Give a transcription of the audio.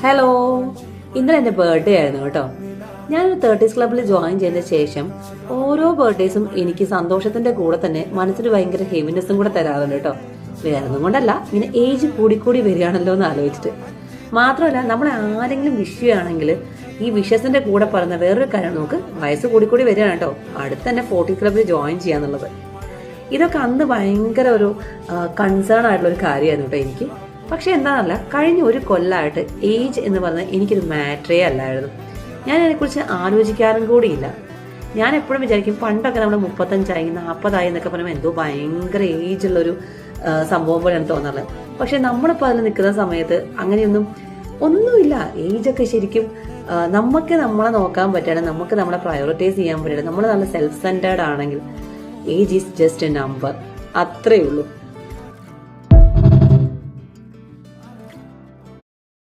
Hello, ഇന്നലെ എൻ്റെ birthday ആയിരുന്നു കേട്ടോ. ഞാനൊരു 30s ക്ലബ്ബിൽ ജോയിൻ ചെയ്തതിന് ശേഷം ഓരോ ബർത്ത്ഡേസും എനിക്ക് സന്തോഷത്തിന്റെ കൂടെ തന്നെ മനസ്സിന് ഭയങ്കര ഹെവിനെസ്സും കൂടെ തരാറുണ്ട് കേട്ടോ. വേറെ ഒന്നും കൊണ്ടല്ല, ഇങ്ങനെ ഏജ് കൂടിക്കൂടി വരികയാണല്ലോ എന്ന് ആലോചിച്ചിട്ട്. മാത്രമല്ല, നമ്മളെ ആരെങ്കിലും വിഷ് ചെയ്യുകയാണെങ്കിൽ ഈ വിഷസിന്റെ കൂടെ പറയുന്ന വേറൊരു കാര്യം, നമുക്ക് വയസ്സ് കൂടിക്കൂടി വരികയാണ് കേട്ടോ. അടുത്ത് തന്നെ 40 ക്ലബ്ബിൽ ജോയിൻ ചെയ്യാന്നുള്ളത്. ഇതൊക്കെ അന്ന് ഭയങ്കര ഒരു കൺസേൺ ആയിട്ടുള്ള ഒരു കാര്യമായിരുന്നു കേട്ടോ എനിക്ക്. പക്ഷെ എന്താണല്ല, കഴിഞ്ഞ ഒരു കൊല്ലമായിട്ട് ഏജ് എന്ന് പറഞ്ഞാൽ എനിക്കൊരു മാറ്ററേ അല്ലായിരുന്നു. ഞാൻ അതിനെക്കുറിച്ച് ആലോചിക്കാറും കൂടിയില്ല. ഞാൻ എപ്പോഴും വിചാരിക്കും, പണ്ടൊക്കെ നമ്മൾ 35 40 എന്നൊക്കെ പറയുമ്പോൾ എന്തോ ഭയങ്കര ഏജുള്ളൊരു സംഭവം പോലെയാണ് തോന്നാറുള്ളത്. പക്ഷെ നമ്മളിപ്പോൾ അതിൽ നിൽക്കുന്ന സമയത്ത് ഒന്നുമില്ല. ഏജൊക്കെ ശരിക്കും നമുക്ക് നമ്മളെ നോക്കാൻ പറ്റുകയാണ്, നമുക്ക് നമ്മളെ പ്രയോറിറ്റൈസ് ചെയ്യാൻ പറ്റുകയാണ്, നമ്മൾ നല്ല സെൽഫ് സെൻറ്റേർഡ് ആണെങ്കിൽ age is just A number, അത്രയേ ഉള്ളൂ.